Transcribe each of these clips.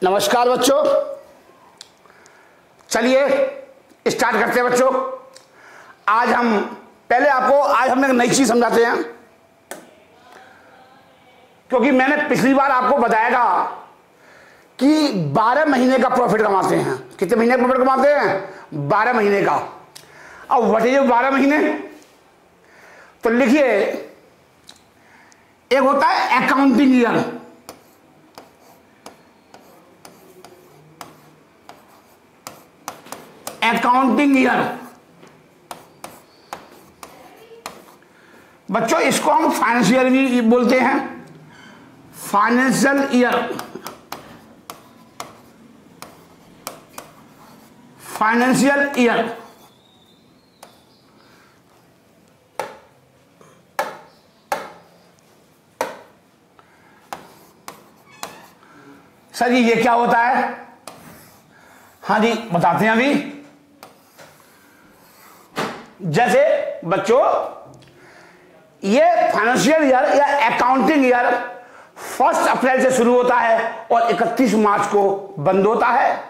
नमस्कार बच्चों, चलिए स्टार्ट करते हैं बच्चों। आज हम एक नई चीज समझाते हैं, क्योंकि मैंने पिछली बार आपको बताया था कि 12 महीने का प्रॉफिट कमाते हैं। कितने महीने का प्रॉफिट कमाते हैं? 12 महीने का। अब व्हाट इज 12 महीने? तो लिखिए, एक होता है अकाउंटिंग ईयर। अकाउंटिंग ईयर बच्चों, इसको हम फाइनेंशियल भी बोलते हैं। Financial year, financial year sir ji ये क्या होता है? हाँ जी बताते हैं अभी। जैसे बच्चों, ये फाइनेंशियल ईयर या अकाउंटिंग ईयर 1 अप्रैल से शुरू होता है और 31 मार्च को बंद होता है।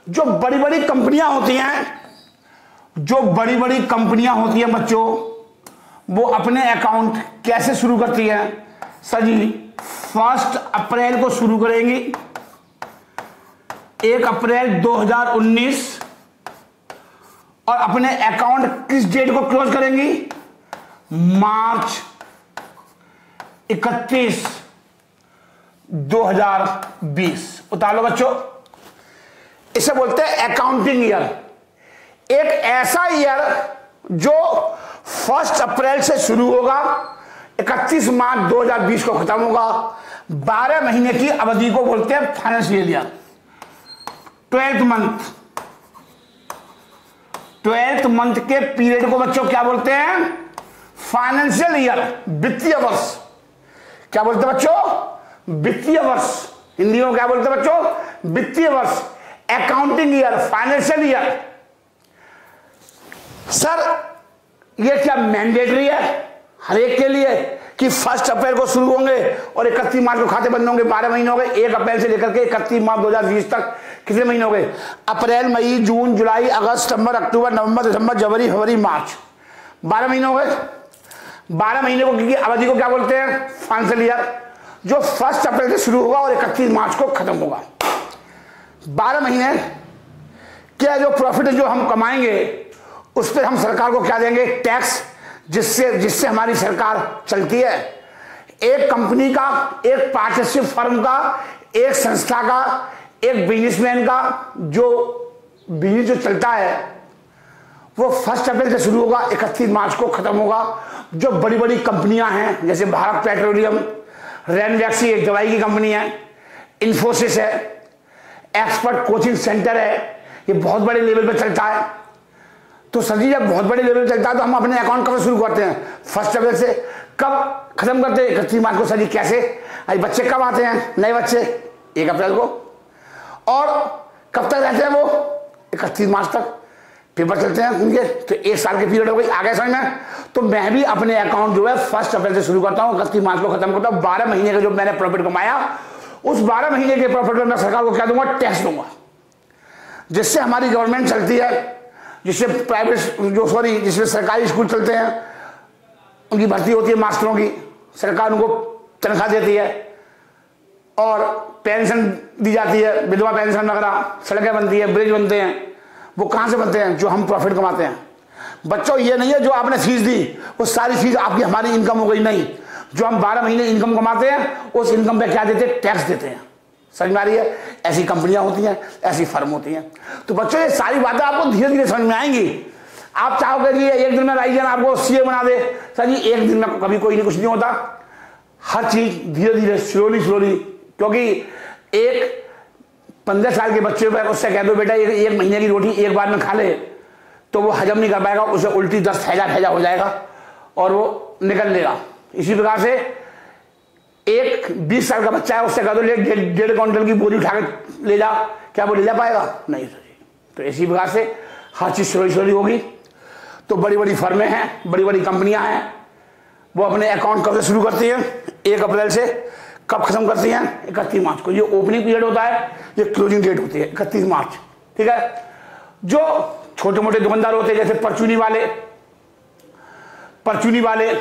जो बड़ी बड़ी कंपनियां होती हैं बच्चों, वो अपने अकाउंट कैसे शुरू करती हैं? सर जी 1 अप्रैल को शुरू करेंगी, 1 अप्रैल 2019, और अपने अकाउंट किस डेट को क्लोज करेंगी? मार्च 31, 2020। उतार लो बच्चों, इसे बोलते हैं अकाउंटिंग ईयर। एक ऐसा ईयर जो 1 अप्रैल से शुरू होगा, 31 मार्च 2020 को खत्म होगा। 12 महीने की अवधि को बोलते हैं फाइनेंशियल ईयर। 12th मंथ के पीरियड को बच्चों क्या बोलते हैं? फाइनेंशियल ईयर, वित्तीय वर्ष। क्या बोलते हैं बच्चों? वित्तीय वर्ष। हिंदी में क्या बोलते हैं बच्चों? वित्तीय वर्ष। Accounting year, financial year. Sir ये क्या मैंडेटरी है हर एक के लिए कि 1 अप्रैल को शुरू होंगे और 31 मार्च को खाते बंद होंगे? 12 महीने हो गए, 1 अप्रैल से लेकर के 31 मार्च 2020 तक कितने महीने हो गए? अप्रैल, मई, जून, जुलाई, अगस्त, सितंबर, अक्टूबर, नवंबर, दिसंबर, जनवरी, फरवरी, मार्च। 12 महीने हो गए। 12 महीने को की अवधि को क्या बोलते हैं? फाइनेंशियल ईयर, जो 1 अप्रैल से शुरू होगा और 31 मार्च को खत्म होगा। 12 महीने क्या जो प्रॉफिट जो हम कमाएंगे उस पर हम सरकार को क्या देंगे? टैक्स, जिससे हमारी सरकार चलती है। एक कंपनी का, एक पार्टनरशिप फर्म का, एक संस्था का, एक बिजनेसमैन का जो बिजनेस जो चलता है वो 1 अप्रैल से शुरू होगा, 31 मार्च को खत्म होगा। जो बड़ी बड़ी कंपनियां हैं जैसे भारत पेट्रोलियम, रेनवैक्सी एक दवाई की कंपनी है, इन्फोसिस है, एक्सपर्ट कोचिंग सेंटर है, ये बहुत बड़े लेवल पे चलता है। तो सर जी जब बहुत बड़े लेवल पे चलता है तो हम अपने अकाउंट कब शुरू करते हैं? 1 अप्रैल से। कब खत्म करते हैं? 31 मार्च को। सर जी कैसे? अरे बच्चे कब आते हैं नए बच्चे? 1 अप्रैल को। और कब तक रहते हैं वो? 31 मार्च तक पेपर चलते हैं उनके। तो 1 साल के पीरियड हो गई। आगे समझ में? तो मैं भी अपने अकाउंट जो है 1 अप्रैल से शुरू करता हूँ, 31 मार्च को खत्म करता हूँ। 12 महीने का जो मैंने प्रॉफिट कमाया, उस 12 महीने के प्रॉफिट में मैं सरकार को क्या दूंगा? टैक्स दूंगा, जिससे हमारी गवर्नमेंट चलती है, जिससे जिसमें सरकारी स्कूल चलते हैं, उनकी भर्ती होती है मास्टरों की, सरकार उनको तनख्वाह देती है और पेंशन दी जाती है, विधवा पेंशन वगैरह, सड़कें बनती है, ब्रिज बनते हैं। वो कहाँ से बनते हैं? जो हम प्रॉफिट कमाते हैं। बच्चों ये नहीं है जो आपने फीस दी वो सारी फीस आपकी हमारी इनकम हो गई, नहीं। जो हम 12 महीने इनकम कमाते हैं उस इनकम पे क्या देते हैं? टैक्स देते हैं। समझ में आ रही है? ऐसी कंपनियां होती हैं, ऐसी फर्म होती हैं। तो बच्चों ये सारी बातें आपको धीरे धीरे समझ में आएंगी। आप चाहोगे कि एक दिन में राइजन आपको सीए बना दे, सर जी एक दिन में कभी कोई नहीं, कुछ नहीं होता। हर चीज धीरे धीरे, स्लोली, क्योंकि एक 15 साल के बच्चे पर उससे कह दो बेटा एक महीने की रोटी एक बार में खा ले, तो वो हजम नहीं कर पाएगा, उसे उल्टी 10 हैजा हो जाएगा और वो निकल लेगा। इसी प्रकार से एक 20 साल का बच्चा है, उससे कह दो ले 1.5 क्विंटल की बोरी उठा के ले जा, क्या वो ले जा पाएगा? नहीं सर जी। तो इसी प्रकार से हर चीज स्लोली होगी। तो बड़ी बड़ी फर्में हैं, बड़ी बड़ी कंपनियां हैं, वो अपने अकाउंट कब से शुरू करती हैं? 1 अप्रैल से कब खत्म करती हैं? 31 मार्च को। ये ओपनिंग पीरियड होता है, ये क्लोजिंग डेट होती है 31 मार्च। ठीक है। जो छोटे मोटे दुकानदार होते हैं जैसे परचूनी वाले,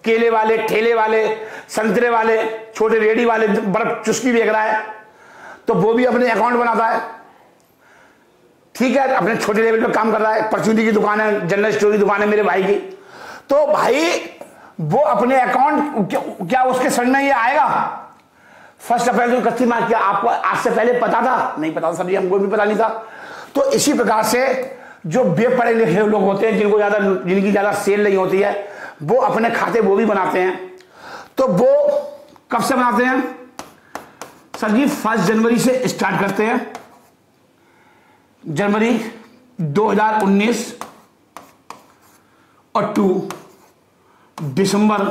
केले वाले, ठेले वाले, संतरे वाले, छोटे रेडी वाले, बर्फ चुस्की बेच रहा है, तो वो भी अपने अकाउंट बनाता है। ठीक है, अपने छोटे लेवल पे काम कर रहा है। परचूनी की दुकान है, जनरल स्टोर की दुकान है मेरे भाई की, तो भाई वो अपने अकाउंट क्या उसके समझ में ये आएगा 1 अप्रैल को 31 मार्च? क्या आपको आज से पहले पता था? नहीं पता था सर जी, हमको भी पता नहीं था। तो इसी प्रकार से जो बेपढ़े लिखे लोग होते हैं, जिनकी ज्यादा सेल नहीं होती है, वो अपने खाते वो भी बनाते हैं। तो वो कब से बनाते हैं सर जी? 1 जनवरी से स्टार्ट करते हैं, जनवरी 2019 और 2 दिसंबर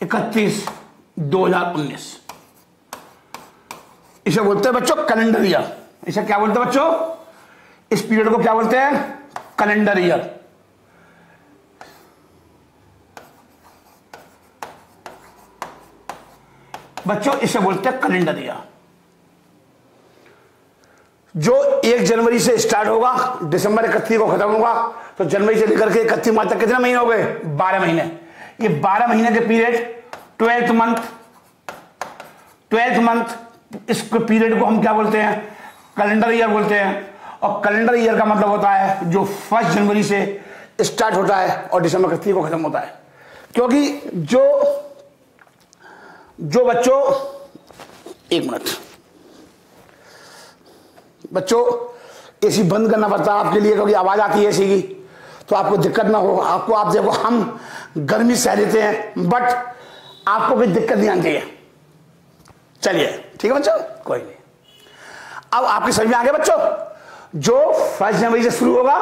31 2019। इसे बोलते हैं बच्चों कैलेंडर ईयर। इसे क्या बोलते हैं बच्चों? इस पीरियड को क्या बोलते हैं? Calendar year. बच्चों इसे बोलते हैं कैलेंडर ईयर। जो 1 जनवरी से स्टार्ट होगा, दिसंबर 31 को खत्म होगा, तो जनवरी से लेकर के 31 मार्च तक कितने महीने हो गए? 12 महीने। ये 12 महीने के पीरियड 12th मंथ, इस पीरियड को हम क्या बोलते हैं? कैलेंडर ईयर बोलते हैं। और कैलेंडर ईयर का मतलब होता है जो 1 जनवरी से स्टार्ट होता है और दिसंबर 31 को खत्म होता है। क्योंकि जो बच्चों, एक मिनट बच्चों, एसी बंद करना पड़ता है आपके लिए, क्योंकि आवाज आती है एसी की, तो आपको दिक्कत ना हो। आप देखो, हम गर्मी सह लेते हैं, बट आपको कोई दिक्कत नहीं आनी चाहिए। चलिए ठीक है बच्चों, कोई नहीं। अब आपकी समझ में आ गया बच्चों, जो 1 जनवरी से शुरू होगा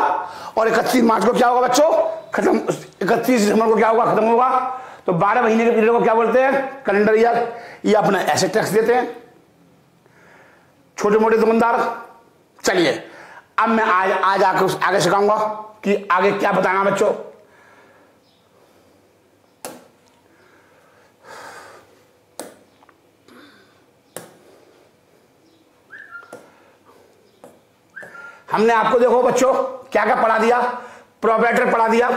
और 31 मार्च को क्या होगा बच्चों? खत्म। 31 दिसंबर को क्या होगा? खत्म होगा। तो 12 महीने के पीरियड को क्या बोलते हैं? Calendar year. ये अपना ऐसे टैक्स देते हैं छोटे मोटे दुकानदार। चलिए अब मैं आज आगे सिखाऊंगा कि आगे क्या बताना बच्चों। हमने आपको देखो बच्चों क्या क्या पढ़ा दिया? प्रोप्राइटर पढ़ा दिया,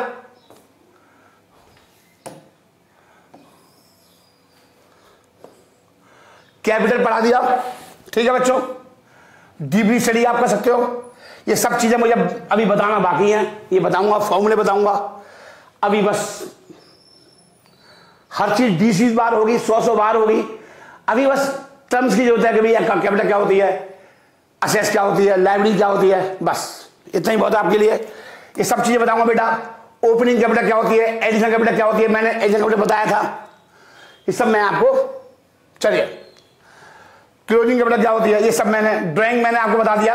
कैपिटल पढ़ा दिया। ठीक है बच्चों, डीपली स्टडी आप कर सकते हो। ये सब चीजें मुझे अभी बताना बाकी हैं, ये बताऊंगा, फॉर्मूले बताऊंगा। अभी बस हर चीज 20 बार होगी, 100 बार होगी। अभी बस टर्म्स की जरूरत है कि भैया कैपिटल क्या होती है, असेस क्या होती है, लाइबिलिटी क्या होती है, बस इतना ही बहुत है आपके लिए। ये सब चीजें बताऊंगा बेटा। ओपनिंग कैपिटल क्या होती है, एडिशनल कैपिटल क्या होती है, मैंने एडिशनल कैपिटल बताया था, ये सब मैं आपको। चलिए, क्लोजिंग कैपिटल क्या होती है, ये सब ड्राइंग मैंने आपको बता दिया,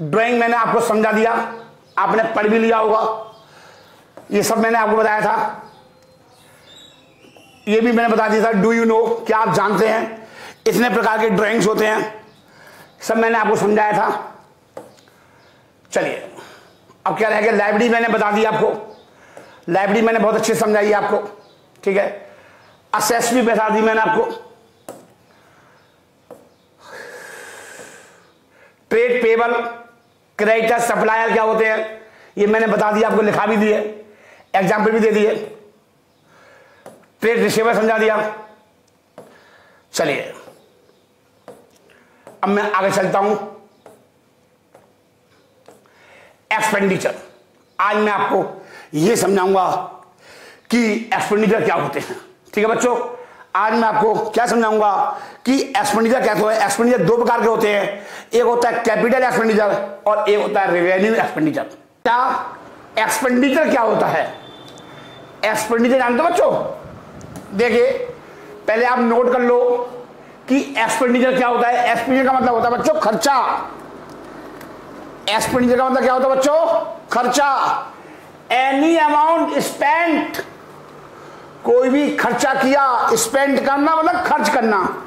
ड्राइंग मैंने आपको समझा दिया, आपने पढ़ भी लिया होगा। ये सब मैंने आपको बताया था, ये भी मैंने बता दिया था। डू यू नो, क्या आप जानते हैं इतने प्रकार के ड्राइंग्स होते हैं, सब मैंने आपको समझाया था। चलिए अब क्या रह गया? लाइब्रेरी मैंने बता दी आपको, लाइब्रेरी मैंने बहुत अच्छे से समझाई है आपको। ठीक है, असेस भी बता दी मैंने आपको। ट्रेड पेबल, क्रेडिटर, सप्लायर क्या होते हैं ये मैंने बता दिया आपको, लिखा भी दिए, एग्जाम्पल भी दे दिए। ट्रेड रिसीवर समझा दिया। चलिए अब मैं आगे चलता हूं। एक्सपेंडिचर, आज मैं आपको यह समझाऊंगा कि एक्सपेंडिचर क्या होते हैं। ठीक है बच्चों, आज मैं आपको क्या समझाऊंगा कि एक्सपेंडिचर क्या होता है। एक्सपेंडिचर 2 प्रकार के होते हैं, एक होता है कैपिटल एक्सपेंडिचर और एक होता है रेवेन्यू एक्सपेंडिचर। क्या एक्सपेंडिचर क्या होता है? एक्सपेंडिचर जानते हो बच्चों? देखिए पहले आप नोट कर लो कि एक्सपेंडिचर क्या होता है। एक्सपेंडिचर का मतलब होता है बच्चों खर्चा। एक्सपेंडिचर का मतलब क्या होता है बच्चों? खर्चा। एनी अमाउंट स्पेंट, कोई भी खर्चा किया, स्पेंड करना मतलब खर्च करना।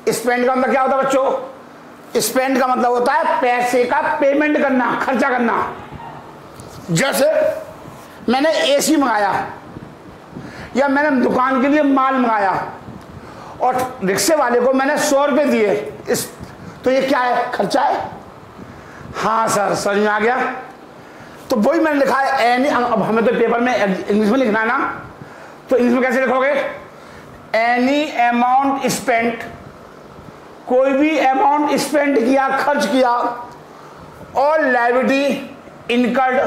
स्पेंड का मतलब क्या होता है बच्चों? स्पेंड का मतलब होता है पैसे का पेमेंट करना, खर्चा करना। जैसे मैंने एसी मंगाया या मैंने दुकान के लिए माल मंगाया और रिक्शे वाले को मैंने 100 रुपये दिए, इस तो ये क्या है? खर्चा है। हाँ सर, समझ में आ गया। तो वही मैंने लिखा है एनी, अब हमें तो पेपर में इंग्लिश में लिखना है ना, तो इंग्लिश में कैसे लिखोगे? एनी अमाउंट स्पेंट, कोई भी अमाउंट स्पेंड किया, खर्च किया, और लायबिलिटी इनकर्ड,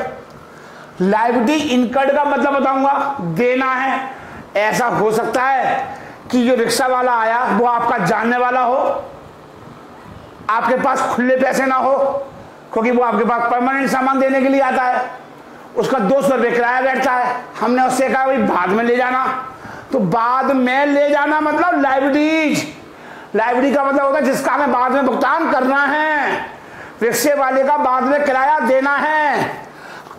लायबिलिटी इनकर्ड का मतलब बताऊंगा, देना है। ऐसा हो सकता है कि जो रिक्शा वाला आया वो आपका जानने वाला हो, आपके पास खुले पैसे ना हो, क्योंकि वो आपके पास परमानेंट सामान देने के लिए आता है, उसका 200 रुपये किराया बैठता है, हमने उससे कहा भाई बाद में ले जाना, तो बाद में ले जाना मतलब लायबिलिटीज, लायबिलिटी का मतलब होता है जिसका हमें बाद में भुगतान करना है। रिक्शे वाले का बाद में किराया देना है।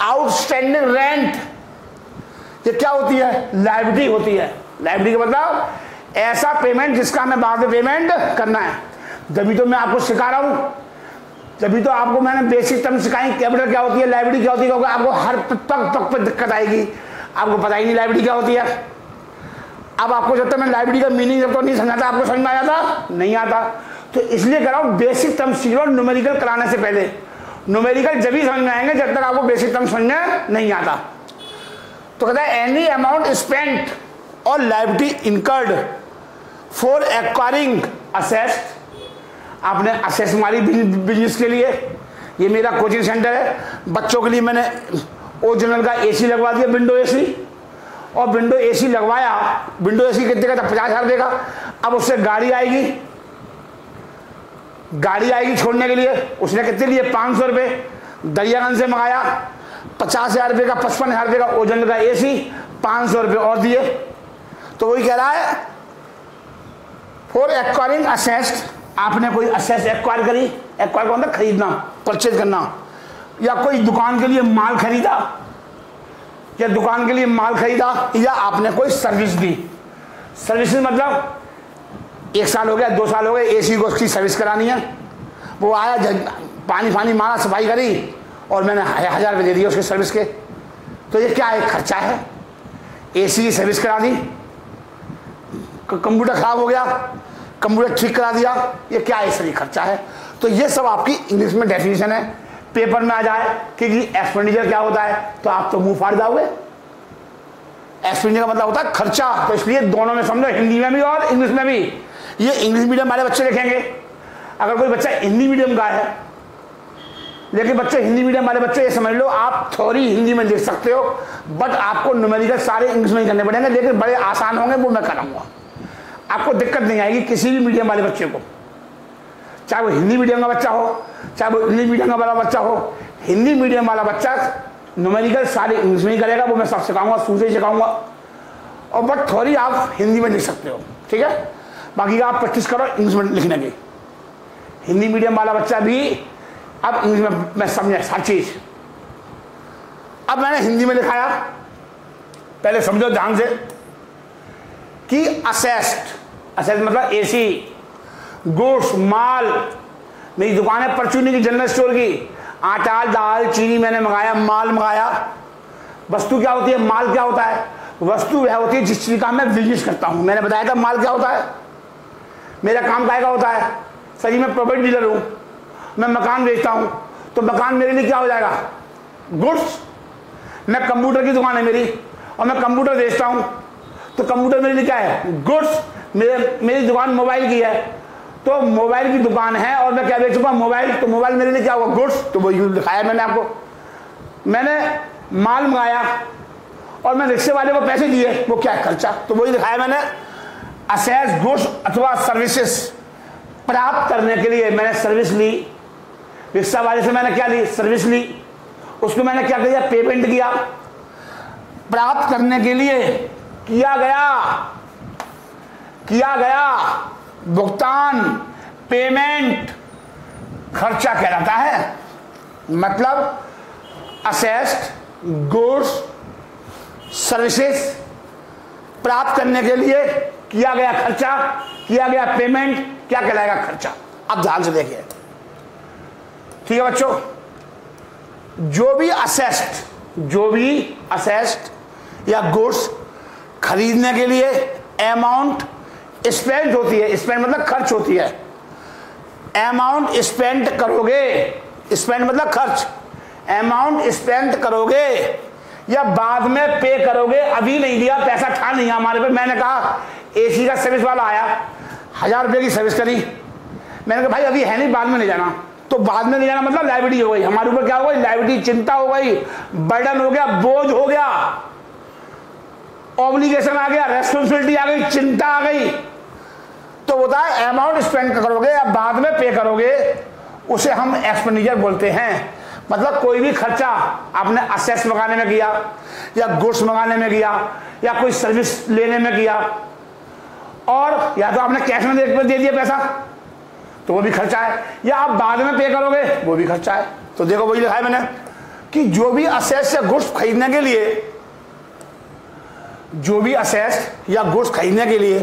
आउटस्टैंडिंग रेंट, ये क्या होती है? लायबिलिटी होती है। लायबिलिटी का मतलब ऐसा पेमेंट जिसका हमें बाद में पेमेंट करना है। जब तो मैं आपको सिखा रहा हूं, जब तो आपको मैंने बेसिक टर्म सिखाई, कैपिटल क्या होती है, लायबिलिटी क्या होती है, क्योंकि आपको हर तक पे दिक्कत आएगी, आपको पता ही नहीं लायबिलिटी क्या होती है। अब आपको जब तक मैं लायबिलिटी का मीनिंग जब तक नहीं समझाता, आपको समझ में आ जाता? नहीं आता। तो इसलिए कह रहा हूं बेसिक टर्म सीख लो न्यूमेरिकल कराने से पहले। न्यूमेरिकल जब ही समझ में आएंगे जब तक आपको बेसिक टर्म समझ में नहीं आता। तो कहता है एनी अमाउंट स्पेंट और liability incurred for acquiring asset, आपने असेस मारी बिजनेस के लिए। ये मेरा कोचिंग सेंटर है, बच्चों के लिए मैंने ओरिजिनल का एसी लगवा दिया, विंडो एसी, और विंडो एसी लगवाया। विंडो एसी कितने का था? 50,000 रुपये का। अब उससे गाड़ी आएगी, गाड़ी आएगी छोड़ने के लिए, उसने कितने लिए? 500 रुपये। दरियागंज से मंगाया, 50,000 रुपये का, 55,000 रुपये का ओरिजिनल का एसी, 500 रुपये और दिए। तो वही कह रहा है फॉर एक्वायरिंग असेस्ट, आपने कोई असेस एक्वायर करी, एक्वायर का मतलब खरीदना, परचेज करना, या कोई दुकान के लिए माल खरीदा, या दुकान के लिए माल खरीदा, या आपने कोई सर्विस दी। सर्विस मतलब 1 साल हो गया, 2 साल हो गए, एसी को उसकी सर्विस करानी है, वो आया, पानी मारा, सफाई करी, और मैंने 1000 रुपये दे दिए उसके सर्विस के। तो ये क्या है? खर्चा है। एसी की सर्विस करा दी, कंप्यूटर खराब हो गया, कंप्यूटर ठीक करा दिया, ये क्या है? सही खर्चा है। तो ये सब आपकी इंग्लिश में डेफिनेशन है। पेपर में आ जाए कि एक्सपेंडिचर क्या होता है तो आप तो मुंह फाड़ जाओगे। एक्सपेंडिचर का मतलब होता है खर्चा। तो इसलिए दोनों में समझो, हिंदी में भी और इंग्लिश में भी। ये इंग्लिश मीडियम वाले बच्चे देखेंगे, अगर कोई बच्चा हिंदी मीडियम का है, लेकिन बच्चे हिंदी मीडियम वाले बच्चे ये समझ लो आप थोड़ी हिंदी में लिख सकते हो, बट आपको न्यूमेरिकल सारे इंग्लिश में ही करने पड़ेंगे, लेकिन बड़े आसान होंगे, वो मैं कराऊंगा। आपको दिक्कत नहीं आएगी किसी भी मीडियम वाले बच्चे को, चाहे वो हिंदी मीडियम का बच्चा हो, चाहे वो इंग्लिश मीडियम का वाला बच्चा हो। हिंदी मीडियम वाला बच्चा न्यूमेरिकल सारे इंग्लिश में ही करेगा, वो मैं सब सिखाऊंगा, शुरू से सिखाऊंगा, और बट थोड़ी आप हिंदी में लिख सकते हो, ठीक है। बाकी का आप प्रैक्टिस करो इंग्लिश में लिखने की। हिंदी मीडियम वाला बच्चा भी अब इंग्लिश में मैं समझे हर चीज। अब मैंने हिंदी में लिखाया, पहले समझो ध्यान से कि असेस्ट, असेस्ट मतलब एसी, गुड्स, माल। मेरी दुकान है परचूनी की, जनरल स्टोर की, आटा, दाल, चीनी मैंने मंगाया, माल मंगाया। वस्तु क्या होती है? माल क्या होता है? वस्तु वह होती है जिस चीज का मैं बिजनेस करता हूं। मैंने बताया था माल क्या होता है, मेरा काम काय का होता है। सही मैं प्रॉपर्टी डीलर हूं, मैं मकान बेचता हूं, तो मकान मेरे लिए क्या हो जाएगा? गुड्स। मैं कंप्यूटर की दुकान है मेरी, और मैं कंप्यूटर बेचता हूं, तो कंप्यूटर मेरे लिए क्या है? गुड्स। मेरी दुकान मोबाइल की है, तो मोबाइल की दुकान है और मैं क्या बेच चुका? मोबाइल। तो मोबाइल मेरे लिए क्या होगा? गुड्स। तो वो दिखाया मैंने आपको। मैंने माल मंगाया और मैं रिक्शे वाले को पैसे दिए, वो क्या है? खर्चा। तो वही दिखाया मैंने। असेस, गुड्स अथवा सर्विसेज प्राप्त करने के लिए मैंने सर्विस ली, रिक्शा वाले से मैंने क्या ली? सर्विस ली, उसको मैंने क्या किया? पेमेंट किया। प्राप्त करने के लिए किया गया भुगतान, पेमेंट खर्चा कहलाता है। मतलब असेस्ड, गुड्स, सर्विसेज प्राप्त करने के लिए किया गया खर्चा, किया गया पेमेंट क्या कहलाएगा? खर्चा। अब ध्यान से देखिए, ठीक है बच्चों। जो भी असेस्ड या गुड्स खरीदने के लिए अमाउंट स्पेंड होती है, स्पेंड मतलब खर्च होती है। अमाउंट स्पेंड करोगे, स्पेंड मतलब खर्च, अमाउंट स्पेंड करोगे या बाद में पे करोगे। अभी नहीं दिया, पैसा था नहीं हमारे पे। मैंने कहा एसी का सर्विस वाला आया, 1000 रुपये की सर्विस करी। मैंने कहा भाई अभी है नहीं, बाद में ले जाना। तो बाद में ले जाना मतलब लायबिलिटी हो गई हमारे ऊपर। क्या हो गई? लायबिलिटी, चिंता हो गई, बर्डन हो गया, बोझ हो गया, ऑब्लिगेशन आ गया, रेस्पॉन्सिबिलिटी आ गई, चिंता आ गई। तो होता है अमाउंट स्पेंड करोगे या बाद में पे करोगे, उसे हम एक्सपेंडिचर बोलते हैं। मतलब कोई भी खर्चा आपने असेस मंगाने में किया या गुड्स मंगाने में किया या कोई सर्विस लेने में किया, और या तो आपने कैश में दे दिया पैसा तो वो भी खर्चा है, या आप बाद में पे करोगे वो भी खर्चा है। तो देखो वही लिखा है मैंने कि जो भी असेस या गुड्स खरीदने के लिए, जो भी असेस या गुड्स खरीदने के लिए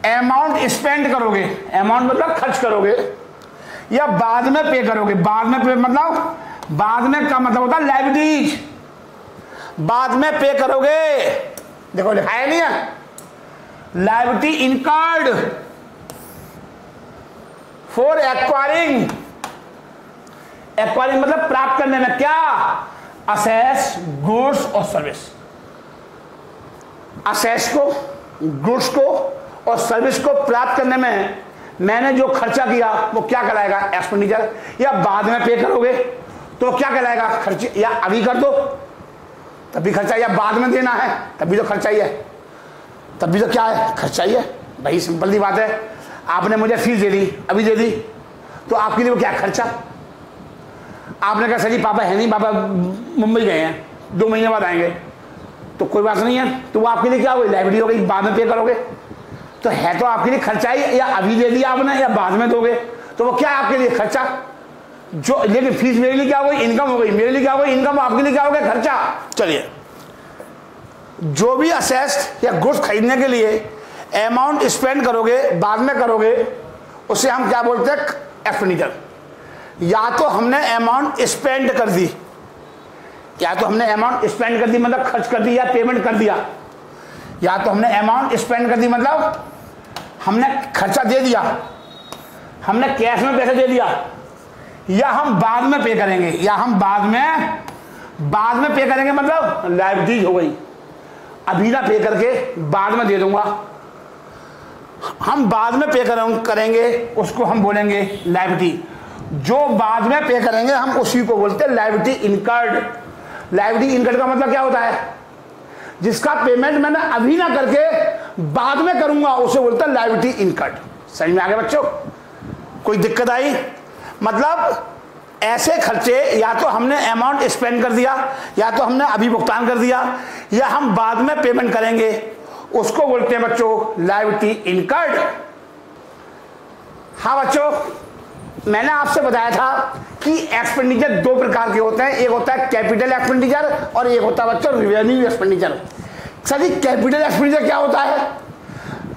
अमाउंट स्पेंड करोगे, अमाउंट मतलब खर्च करोगे, या बाद में पे करोगे। बाद में पे मतलब, बाद में का मतलब होता है लायबिलिटीज, बाद में पे करोगे। देखो लिखा है नहीं है, liability incurred for acquiring, acquiring मतलब प्राप्त करने में, क्या? असेस, गुड्स और सर्विस। असेस को, गुड्स को और सर्विस को प्राप्त करने में मैंने जो खर्चा किया वो क्या कहलाएगा? एक्सपेंडिचर। या बाद में पे करोगे तो क्या कहलाएगा? खर्च। या अभी कर दो तब भी खर्चा, या बाद में देना है तब भी तो खर्चा ही है, तब भी तो क्या है? खर्चा ही है। भाई सिंपल सी बात है, आपने मुझे फीस दे दी, अभी दे दी, तो आपके लिए वो क्या खर्चा? आपने कहा सर जी पापा है नहीं, पापा मुंबई गए हैं, 2 महीने बाद आएंगे, तो कोई बात नहीं है, तो वो आपके लिए क्या हो गई? लायबिलिटी हो गई। बाद में पे करोगे तो है तो आपके लिए खर्चा ही, या अभी दे दिया आपने या बाद में दोगे तो वो क्या है आपके लिए? खर्चा। जो लेकिन फीस मेरे लिए क्या हो गई? इनकम हो गई। मेरे लिए क्या हो गई? इनकम। आपके लिए क्या हो गया? खर्चा। चलिए, जो भी असेस्ट या गुड्स खरीदने के लिए अमाउंट स्पेंड करोगे, बाद में करोगे, उसे हम क्या बोलते हैं? एक्सपेंडिचर। या तो हमने अमाउंट स्पेंड कर दी, या तो हमने अमाउंट स्पेंड कर दी मतलब खर्च कर दी या पेमेंट कर दिया, या तो हमने अमाउंट स्पेंड कर दी मतलब हमने खर्चा दे दिया, हमने कैश में पैसे दे दिया, या हम बाद में पे करेंगे, या हम बाद में पे करेंगे मतलब लायबिलिटी हो गई। अभी ना पे करके बाद में दे दूंगा, हम बाद में पे करेंगे उसको हम बोलेंगे लायबिलिटी। जो बाद में पे करेंगे हम उसी को बोलते हैं लायबिलिटी इनकर्ड। लायबिलिटी इनकर्ड का मतलब क्या होता है? जिसका पेमेंट मैंने अभी ना करके बाद में करूंगा उसे बोलते हैं लायबिलिटी इनकर्ड। समझ में आ गया बच्चों? कोई दिक्कत आई? मतलब ऐसे खर्चे या तो हमने अमाउंट स्पेंड कर दिया, या तो हमने अभी भुगतान कर दिया, या हम बाद में पेमेंट करेंगे, उसको बोलते हैं बच्चों लायबिलिटी इनकर्ड। हाँ बच्चों, मैंने आपसे बताया था कि एक्सपेंडिचर 2 प्रकार के होते हैं। एक होता है कैपिटल एक्सपेंडिचर और एक होता है बच्चों revenue expenditure. Sir G capital expenditure क्या होता है?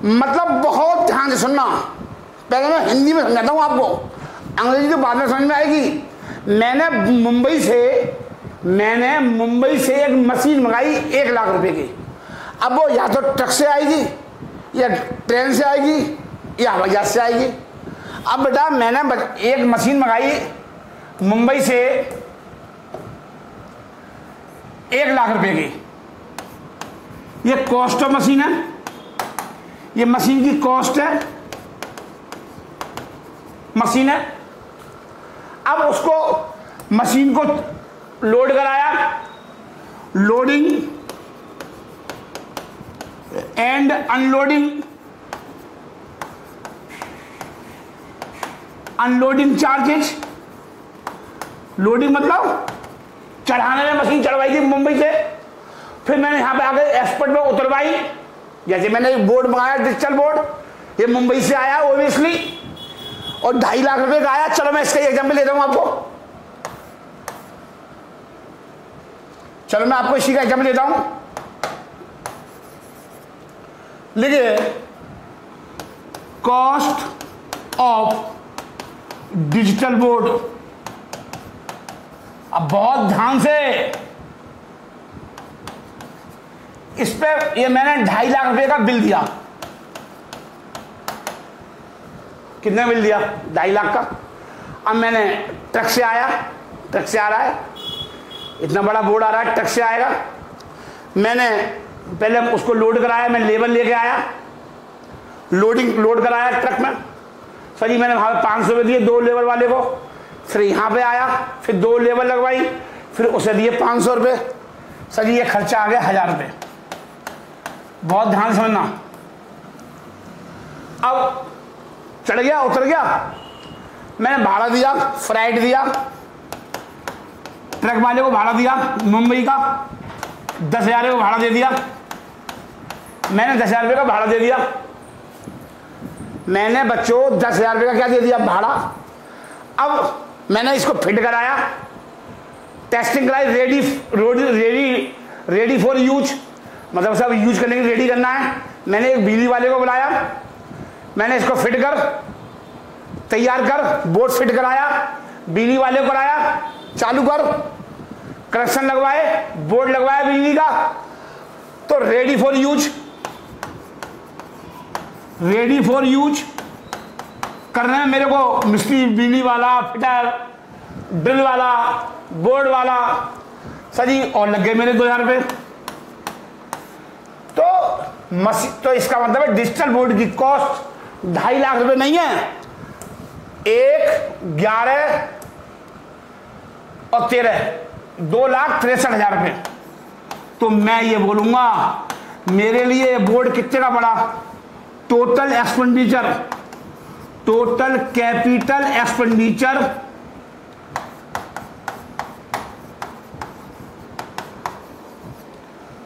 मतलब बहुत ध्यान से सुनना, पहले मैं हिंदी में समझाता हूँ आपको, अंग्रेजी तो बाद में समझ में आएगी। मैंने मुंबई से एक मशीन मंगाई 1 लाख रुपए की। अब वो या तो ट्रक से आएगी, या ट्रेन से आएगी, या हवाई जहाज से आएगी। अब बेटा मैंने एक मशीन मंगाई मुंबई से 1 लाख रुपए की, ये कॉस्ट ऑफ मशीन है, ये मशीन की कॉस्ट है, मशीन है। अब उसको मशीन को लोड कराया, loading and unloading, unloading charges. Loading मतलब चढ़ाने में मशीन चढ़वाई थी मुंबई से, फिर मैंने यहां पे आके एक्सपोर्ट में उतरवाई। जैसे मैंने एक बोर्ड मंगाया डिजिटल बोर्ड, ये मुंबई से आया ओबियसली, और 2.5 लाख रुपए का आया। चलो मैं इसका एग्जाम्पल देता हूं आपको, चलो मैं आपको इसी का एग्जाम्पल देता हूं। लिखिए कॉस्ट ऑफ डिजिटल बोर्ड। अब बहुत ध्यान से इस पे, ये मैंने 2.5 लाख रुपए का बिल दिया, कितने मिल दिया? 2.5 लाख का। अब मैंने ट्रक से आया, ट्रक से आ रहा है, इतना बड़ा बोर्ड आ रहा है, ट्रक से आएगा। मैंने पहले उसको लोड कराया, मैं लेबर लेके आया, लोड कराया ट्रक में। सर जी मैंने वहाँ पे 500 रुपये दिए 2 लेबर वाले को। फिर यहाँ पे आया, फिर 2 लेबर लगवाई, फिर उसे दिए 500 रुपये। सर जी ये खर्चा आ गया 1000 रुपये। बहुत ध्यान से समझना। अब चढ़ गया, उतर गया, मैंने भाड़ा दिया, फ्राइट दिया, ट्रक वाले को भाड़ा दिया मुंबई का 10,000 को भाड़ा दे दिया। मैंने 10,000 रुपये का भाड़ा दे दिया। मैंने बच्चों 10,000 रुपये का क्या दे दिया? भाड़ा। अब मैंने इसको फिट कराया, टेस्टिंग कराई, रेडी फॉर यूज, मतलब सब यूज करने के लिए रेडी करना है। मैंने एक बिजली वाले को बुलाया, मैंने इसको फिट कर, तैयार कर, बोर्ड फिट कराया, बिजली वाले को कराया, चालू कर, कनेक्शन लगवाए, बोर्ड लगवाया बिजली का। तो रेडी फॉर यूज करने में मेरे को मिस्त्री, बिजली वाला, फिटर, ड्रिल वाला, बोर्ड वाला, सजी और लग गए मेरे 2,000 रुपये। तो इसका मतलब है डिजिटल बोर्ड की कॉस्ट 2.5 लाख रुपए नहीं है, 1, 11 और 13, 2,63,000 रुपये। तो मैं ये बोलूंगा मेरे लिए बोर्ड कितने का पड़ा? Total expenditure, total capital expenditure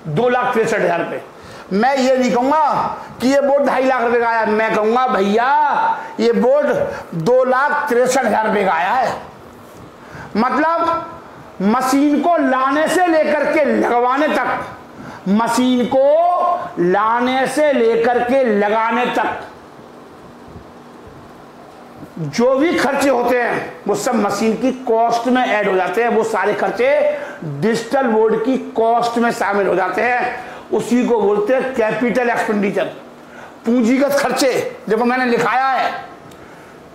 2,63,000 रुपये। मैं ये नहीं कहूंगा कि ये बोर्ड 2.5 लाख रुपए का आया, मैं कहूंगा भैया ये बोर्ड 2,63,000 रुपये का आया है। मतलब मशीन को लाने से लेकर के लगवाने तक, मशीन को लाने से लेकर के लगाने तक जो भी खर्चे होते हैं वो सब मशीन की कॉस्ट में ऐड हो जाते हैं। वो सारे खर्चे डिजिटल बोर्ड की कॉस्ट में शामिल हो जाते हैं। उसी को बोलते हैं कैपिटल एक्सपेंडिचर, पूंजीगत खर्चे। देखो मैंने लिखाया है,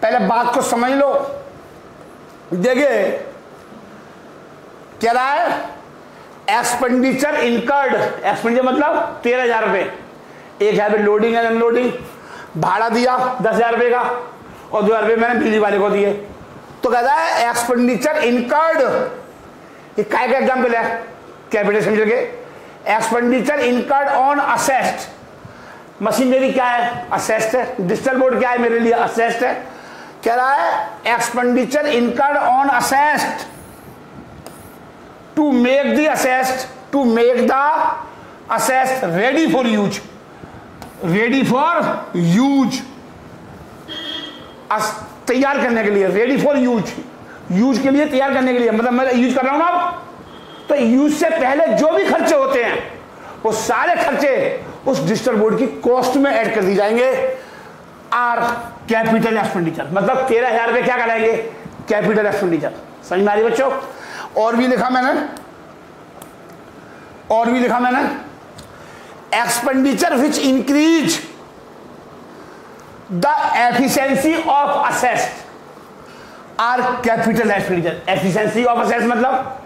पहले बात को समझ लो। देखिए क्या रहा है? एक्सपेंडिचर इनकर्ड, एक्सपेंडिचर मतलब 13,000 रुपये। 1,000 रुपये लोडिंग एंड अनलोडिंग, भाड़ा दिया 10,000 रुपये का और 2,000 रुपये मैंने बिजली वाले को दिए। तो कहता है एक्सपेंडिचर इनकर्ड, ये काय का एग्जाम्पल है कैपिटल एक्सपेंडिचर के। Expenditure incurred on asset, machine मेरी क्या है? असेस्ट है। डिजिटल बोर्ड क्या है? मेरे लिए असेस्ट है। कह रहा है expenditure incurred on asset to make the asset, to make the asset ready for use, ready for use, तैयार करने के लिए, रेडी फॉर यूज, यूज के लिए, तैयार करने के लिए। मतलब मैं यूज कर रहा हूं ना अब, तो यूज से पहले जो भी खर्चे होते हैं वो सारे खर्चे उस डिजिटल बोर्ड की कॉस्ट में ऐड कर दी जाएंगे। आर कैपिटल एक्सपेंडिचर, मतलब 13,000 रुपये क्या कराएंगे? Capital expenditure. समझ में आ रही बच्चों? और भी लिखा मैंने, expenditure which increase the efficiency of asset are capital expenditure. Efficiency of asset मतलब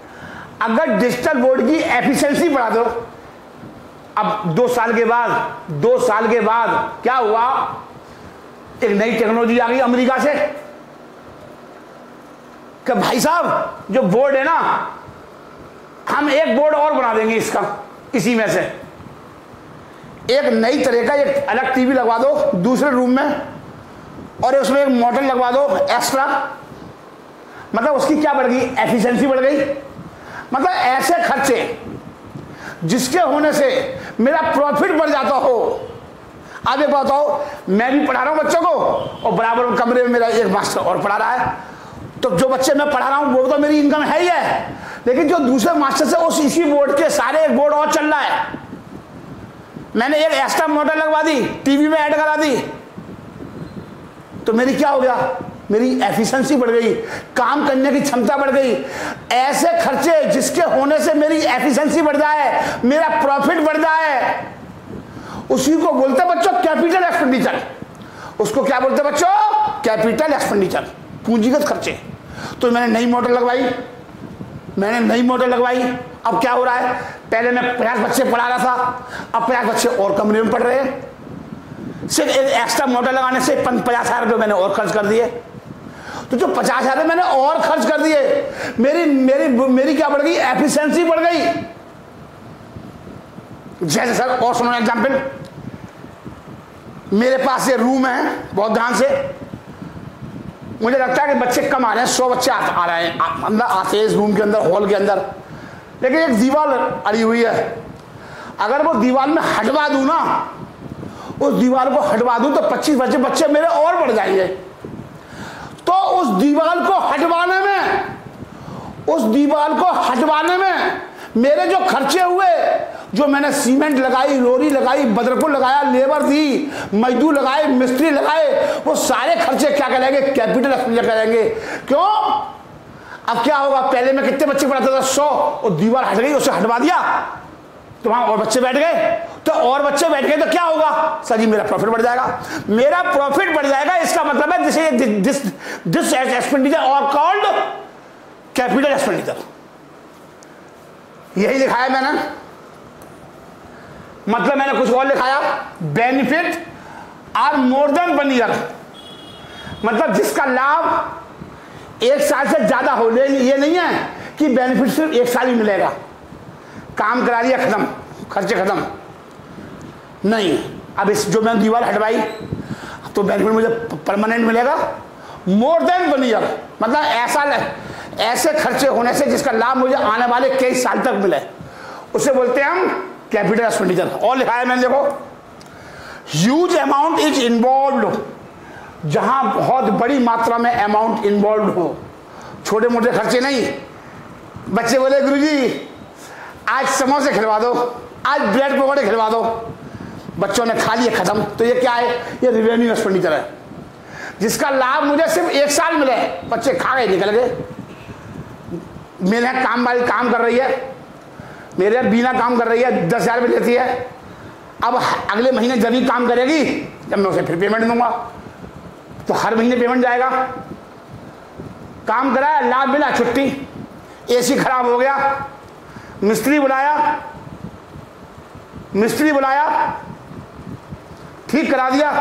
अगर डिजिटल बोर्ड की एफिशिएंसी बढ़ा दो। अब 2 साल के बाद क्या हुआ? एक नई टेक्नोलॉजी आ गई अमेरिका से कि भाई साहब जो बोर्ड है ना, हम एक बोर्ड और बना देंगे इसका, इसी में से एक नई तरह का एक अलग टीवी लगवा दो दूसरे रूम में और उसमें एक मॉडल लगवा दो एक्स्ट्रा। मतलब उसकी क्या बढ़ गई? एफिशिएंसी बढ़ गई। मतलब ऐसे खर्चे जिसके होने से मेरा प्रॉफिट बढ़ जाता हो। आप ये बताओ, मैं भी पढ़ा रहा हूं बच्चों को और बराबर कमरे में मेरा एक मास्टर और पढ़ा रहा है, तो जो बच्चे मैं पढ़ा रहा हूं वो तो मेरी इनकम है ही है, लेकिन जो दूसरे मास्टर से उस इसी बोर्ड के सारे एक बोर्ड और चल रहा है। मैंने एक एक्स्ट्रा मोटर लगवा दी, टीवी में ऐड करा दी, तो मेरी क्या हो गया? मेरी एफिशिएंसी बढ़ गई, काम करने की क्षमता बढ़ गई। ऐसे खर्चे जिसके होने से मेरी एफिशिएंसी बढ़ जाए, मेरा प्रॉफिट बढ़ जाए, उसी को बोलते बच्चों कैपिटल एक्सपेंडिचर। उसको क्या बोलते बच्चों? कैपिटल एक्सपेंडिचर, पूंजीगत खर्चे। तो मैंने नई मोटर लगवाई, अब क्या हो रहा है, पहले मैं 50 बच्चे पढ़ा रहा था, अब 50 बच्चे और कमरे में पढ़ रहे हैं। सिर्फ एक एक्स्ट्रा मोटर लगाने से 50,000 रुपये मैंने और खर्च कर दिए। तो जो 50,000 मैंने और खर्च कर दिए, मेरी क्या बढ़ गई, एफिशिएंसी बढ़ गई। जैसे सर और सुनो एग्जाम्पल, मेरे पास ये रूम है, बहुत ध्यान से, मुझे लगता है कि बच्चे कम आ रहे हैं, 100 बच्चे आ रहे हैं अंदर, आते हैं इस रूम के अंदर, हॉल के अंदर, लेकिन एक दीवार अड़ी हुई है। अगर वो दीवार में हटवा दूं ना, उस दीवार को हटवा दूं तो 25 बच्चे मेरे और बढ़ जाएंगे। तो उस दीवार को हटवाने में मेरे जो खर्चे हुए, जो मैंने सीमेंट लगाई, लोरी लगाई, बदरको लगाया, लेबर दी, मजदूर लगाए, मिस्त्री लगाए, वो सारे खर्चे क्या कहलाएंगे, कैपिटल एक्सपेंडिचर कहलाएंगे। क्यों? अब क्या होगा, पहले मैं कितने बच्चे पढ़ाता था, 100, और दीवार हट गई, उसे हटवा दिया तो वहां और बच्चे बैठ गए, तो और बच्चे बैठ गए तो क्या होगा, सर जी मेरा प्रॉफिट बढ़ जाएगा। इसका मतलब है दिस एक्सपेंडिचर और कॉल्ड कैपिटल एक्सपेंडिचर। यही लिखा है मैंने, मतलब मैंने कुछ और लिखाया, benefit are more than 1 year, मतलब जिसका लाभ 1 साल से ज्यादा हो। ये नहीं है कि बेनिफिट सिर्फ 1 साल ही मिलेगा, काम करा लिया खत्म, खर्चे खत्म, नहीं। अब इस जो मैंने दीवार हटवाई तो बेनिफिट मुझे परमानेंट मिलेगा, मोर देन 1 ईयर, मतलब ऐसे खर्चे होने से जिसका लाभ मुझे आने वाले कई साल तक मिले, उसे बोलते हैं हम कैपिटल एक्सपेंडिचर। और लिखा है मैंने, देखो, ह्यूज अमाउंट इज इन्वॉल्व, जहां बहुत बड़ी मात्रा में अमाउंट इन्वॉल्व हो, छोटे मोटे खर्चे नहीं। बच्चे बोले गुरुजी आज समोसे खिलवा दो, आज ब्रेड पकौड़े खिलवा दो, बच्चों ने खा लिए खत्म, तो ये क्या है, ये रेवेन्यू एक्सपेंडिचर है, जिसका लाभ मुझे सिर्फ 1 साल मिले, बच्चे खा गए निकल गए। मेरे यहाँ काम वाली काम कर रही है, मेरे यहाँ बीना काम कर रही है, 10,000 रुपये देती है। अब अगले महीने जब ही काम करेगी, जब मैं उसे फिर पेमेंट दूंगा, तो हर महीने पेमेंट जाएगा। काम कराया, लाभ मिला, छुट्टी, एसी खराब हो गया, मिस्त्री बुलाया, ठीक करा दिया,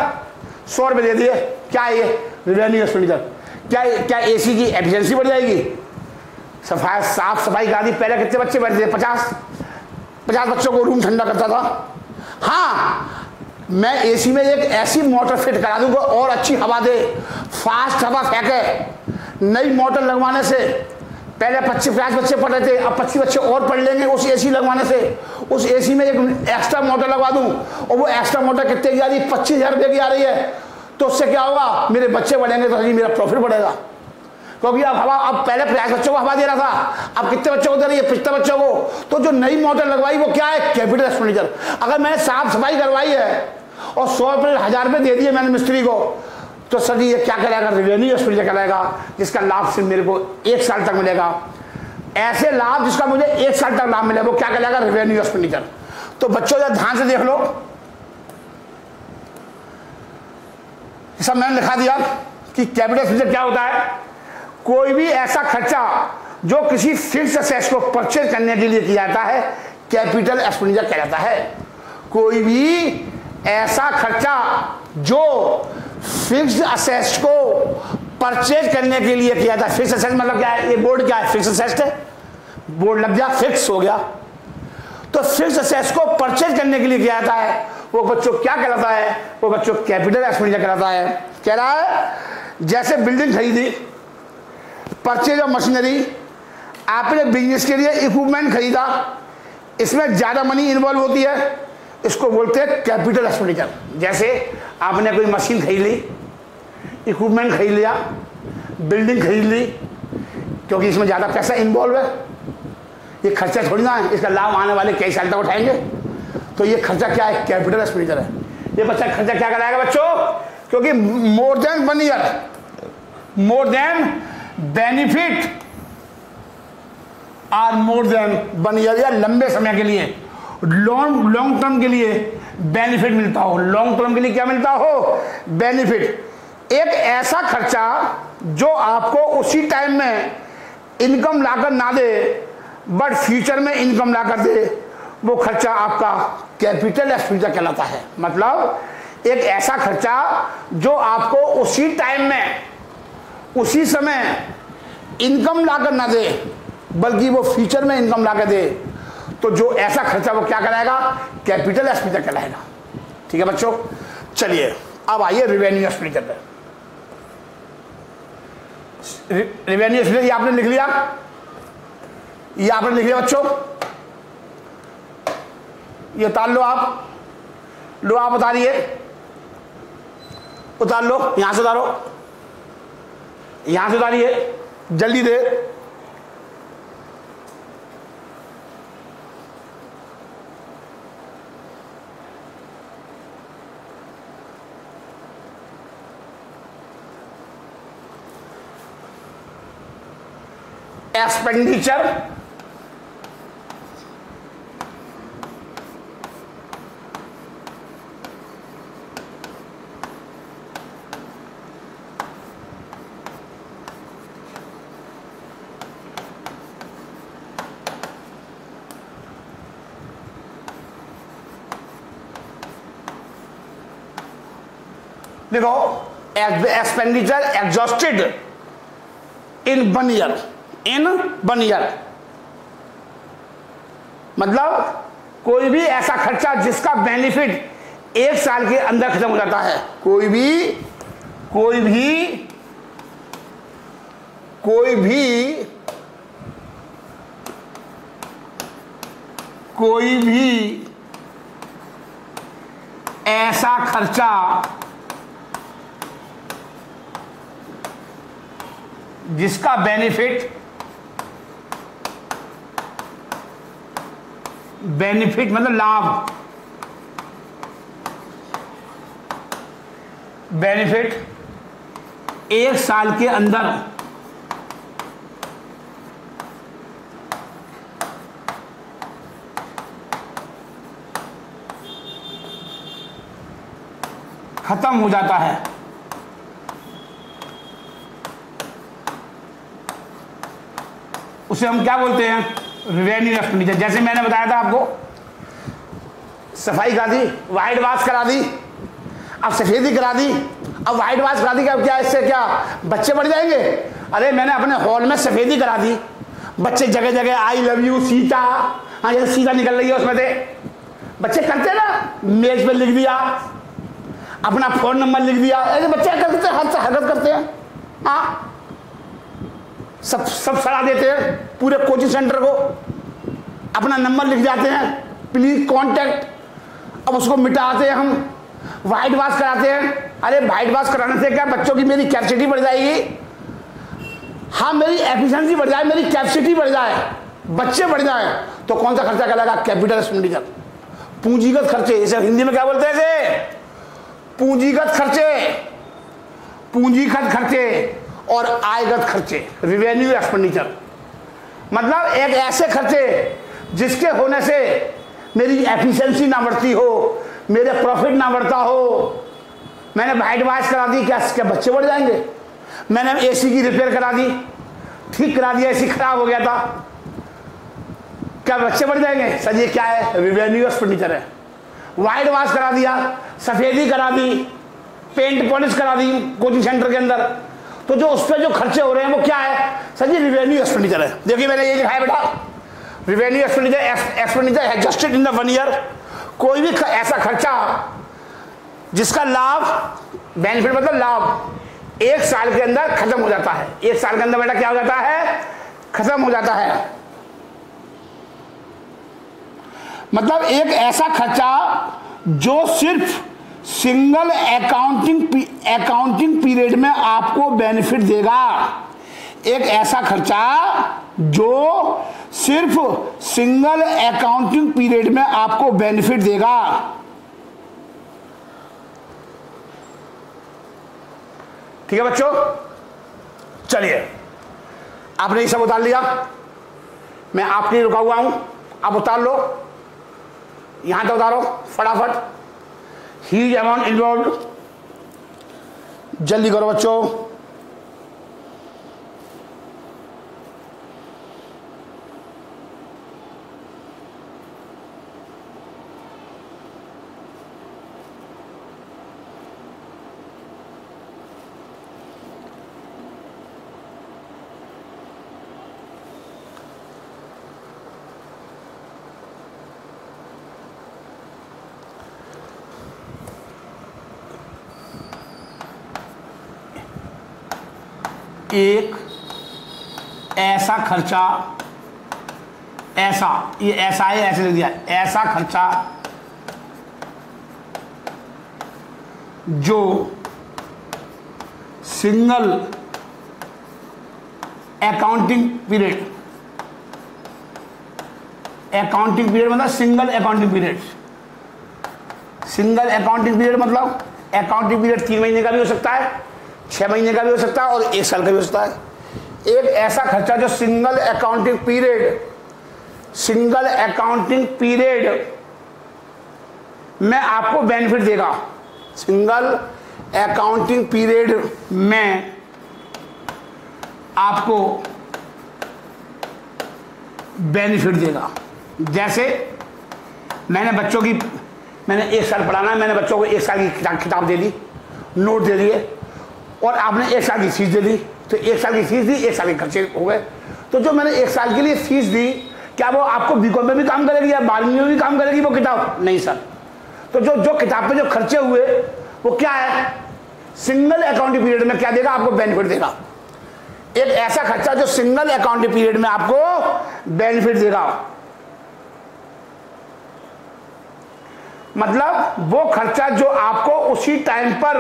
100 रुपये दे दिए। क्या है ये, रेवेन्यू एक्सपेंडिचर। क्या एसी की एफिशिएंसी बढ़ जाएगी, साफ सफाई करा दी। पहले कितने बच्चे बैठते थे, 50 बच्चों को रूम ठंडा करता था। हाँ, मैं एसी में एक ऐसी मोटर फिट करा दूंगा और अच्छी हवा दे, फास्ट हवा फेंके। नई मोटर लगवाने से पहले 50 बच्चे पढ़ रहे थे, अब 25 बच्चे और पढ़ लेंगे उस एसी लगवाने से। उस एसी में एक एक्स्ट्रा मोटर लगवा दूं, और वो एक्स्ट्रा मोटर कितने की आ रही है, 25,000 रुपये की आ रही है। तो उससे क्या होगा, मेरे बच्चे बढ़ेंगे तो मेरा प्रॉफिट बढ़ेगा, क्योंकि अब हवा, अब पहले 50 बच्चों को हवा दे रहा था, अब कितने बच्चों को दे रही है, 75 बच्चों को। तो जो नई मोटर लगवाई वो क्या है, कैपिटल एक्सपेंडिचर। अगर मैंने साफ सफाई करवाई है और 100 रुपये 1,000 रुपये दे दिए मैंने मिस्त्री को, तो सर जी ये क्या कहलाएगा, रेवेन्यू एक्सपेंडिचर कहलाएगा, जिसका लाभ सिर्फ मेरे को 1 साल तक मिलेगा। ऐसे लाभ जिसका मुझे 1 साल तक लाभ मिले, वो क्या कहलाएगा, रेवेन्यू एक्सपेंडिचर। तो बच्चों जरा ध्यान से देख लो, सब मैंने लिखा दिया कि कैपिटल एक्सपेंडिचर क्या होता है। कोई भी ऐसा खर्चा जो किसी फिक्स असेट को परचेज करने के लिए किया जाता है, कैपिटल एक्सपेंडिचर कहलाता है। कोई भी ऐसा खर्चा जो फिक्स्ड असेट को परचेज करने के लिए किया जाता है। फिक्स असेट मतलब क्या है, ये बोर्ड क्या है, फिक्स असेट है, बोर्ड लग गया, फिक्स हो गया। तो फिक्स असेट को परचेज करने के लिए किया जाता है, वो बच्चों क्या कहलाता है, वो बच्चों कैपिटल एक्सपेंडिचर कहलाता है। कह रहा है जैसे बिल्डिंग खरीदी, परचेज ऑफ मशीनरी, आपने बिजनेस के लिए इक्विपमेंट खरीदा, इसमें ज्यादा मनी इन्वॉल्व होती है, इसको बोलते हैं कैपिटल एक्सपेंडिचर। जैसे आपने कोई मशीन खरीद ली, इक्विपमेंट खरीद लिया, बिल्डिंग खरीद ली, क्योंकि इसमें ज्यादा पैसा इन्वॉल्व है, ये खर्चा थोड़ी ना है, इसका लाभ आने वाले कई साल तक उठाएंगे, तो ये खर्चा क्या है, कैपिटल एक्सपेंडिचर है। ये बच्चा खर्चा क्या कराएगा बच्चों, क्योंकि more than 1 year, more than benefit are more than 1 year, या लंबे समय के लिए, लॉन्ग टर्म के लिए बेनिफिट मिलता हो। लॉन्ग टर्म के लिए क्या मिलता हो, बेनिफिट। एक ऐसा खर्चा जो आपको उसी टाइम में इनकम लाकर ना दे बट फ्यूचर में इनकम लाकर दे, वो खर्चा आपका कैपिटल एक्सपेंडिचर कहलाता है। मतलब एक ऐसा खर्चा जो आपको उसी टाइम में, उसी समय इनकम लाकर ना दे बल्कि वो फ्यूचर में इनकम लाकर दे, तो जो ऐसा खर्चा वो क्या कहलाएगा? कैपिटल एक्सपेंडिचर कहलाएगा। ठीक है बच्चों, चलिए अब आइए रिवेन्यू एक्सपेंडिचर पे। रिवेन्यू एक्सपेंडिचर ये आपने लिख लिया, ये आपने लिख लिया बच्चों, ये उतार लो आप, लो आप उतारिए, उतार लो, यहां से उतारो, यहां से उतारिए, जल्दी दे। एक्सपेंडिचर देखो, एक्सपेंडिचर एग्जॉस्टेड इन 1 ईयर, इन 1 ईयर मतलब कोई भी ऐसा खर्चा जिसका बेनिफिट 1 साल के अंदर खत्म हो जाता है। कोई भी ऐसा खर्चा जिसका बेनिफिट मतलब लाभ, बेनिफिट 1 साल के अंदर खत्म हो जाता है, उसे हम क्या बोलते हैं? Revenue expenditure. जैसे मैंने बताया था आपको, सफाई करा दी, वाइट वॉश करा दी, अब सफेदी करा दी, अब वाइट वॉश करा दी, क्या इससे क्या बच्चे बढ़ जाएंगे? अरे मैंने अपने हॉल में सफेदी करा दी, बच्चे जगह जगह आई लव यू सीता, हाँ जैसे सीता निकल रही है उसमें से बच्चे करते ना, मेज पे लिख दिया, अपना फोन नंबर लिख दिया, ऐसे बच्चे करते हरकत करते हैं। हाँ सब सलाह देते हैं पूरे कोचिंग सेंटर को, अपना नंबर लिख जाते हैं, प्लीज कांटेक्ट। अब उसको मिटाते हैं हम, वाइट वॉश कराते हैं। अरे वाइट वॉश कराने से क्या बच्चों की मेरी कैपेसिटी बढ़ जाएगी? हाँ मेरी एफिशिएंसी बढ़ जाए, मेरी कैपेसिटी बढ़ जाए, बच्चे बढ़ जाए, तो कौन सा खर्चा कहलाएगा? कैपिटल एक्सपेंडिचर, पूंजीगत खर्चे। इसे हिंदी में क्या बोलते हैं? इसे पूंजीगत खर्चे और आयगत खर्चे, रिवेन्यू एक्सपेंडिचर। मतलब एक ऐसे खर्चे जिसके होने से मेरी एफिशिएंसी ना बढ़ती हो, मेरे प्रॉफिट ना बढ़ता हो। मैंने वाइट वॉश करा दी, क्या बच्चे बढ़ जाएंगे? मैंने एसी की रिपेयर करा दी, ठीक करा दिया, एसी खराब हो गया था, क्या बच्चे बढ़ जाएंगे? सर ये क्या है? रिवेन्यू एक्सपेंडिचर है। वाइट वॉश करा दिया, सफेदी करा दी, पेंट पॉलिश करा दी कोचिंग सेंटर के अंदर, तो जो उस पर जो खर्चे हो रहे हैं वो क्या है? सर जी रिवेन्यू एक्सपेंडिचर है। देखिए मैंने ये लिखा है बेटा, revenue expenditure adjusted in the 1 year. कोई भी ऐसा खर्चा जिसका लाभ, बेनिफिट मतलब लाभ, 1 साल के अंदर खत्म हो जाता है। 1 साल के अंदर बेटा क्या हो जाता है? खत्म हो जाता है। मतलब एक ऐसा खर्चा जो सिर्फ सिंगल अकाउंटिंग पीरियड में आपको बेनिफिट देगा। एक ऐसा खर्चा जो सिर्फ सिंगल अकाउंटिंग पीरियड में आपको बेनिफिट देगा। ठीक है बच्चों, चलिए आपने ये सब उतार लिया, मैं आपके लिए रुका हुआ हूं, आप उतार लो, यहां तक उतारो फटाफट। ह्यूज अमाउंट इन्वॉल्व, जल्दी करो बच्चों। एक ऐसा खर्चा, ऐसा, ये ऐसा है, ऐसे लिख दिया, ऐसा खर्चा जो single accounting period, accounting period मतलब single accounting period, single accounting period मतलब अकाउंटिंग पीरियड 3 महीने का भी हो सकता है, 6 महीने का भी हो सकता है और 1 साल का भी हो सकता है। एक ऐसा खर्चा जो single accounting period, single accounting period में आपको बेनिफिट देगा, सिंगल अकाउंटिंग पीरियड में आपको बेनिफिट देगा। जैसे मैंने 1 साल पढ़ाना है, मैंने बच्चों को 1 साल की किताब दे दी, नोट दे दिए और आपने 1 साल की फीस दे दी, तो 1 साल की फीस दी, 1 साल के खर्चे हो गए। तो जो मैंने 1 साल के लिए फीस दी, क्या वो आपको बीकॉम में भी काम करेगी या 12वीं में भी काम करेगी वो किताब? नहीं सर। तो जो किताब पे जो खर्चे हुए वो क्या है, सिंगल अकाउंटिंग पीरियड में क्या देगा, आपको बेनिफिट देगा। एक ऐसा खर्चा जो सिंगल अकाउंटिंग पीरियड में आपको बेनिफिट देगा, मतलब वो खर्चा जो आपको उसी टाइम पर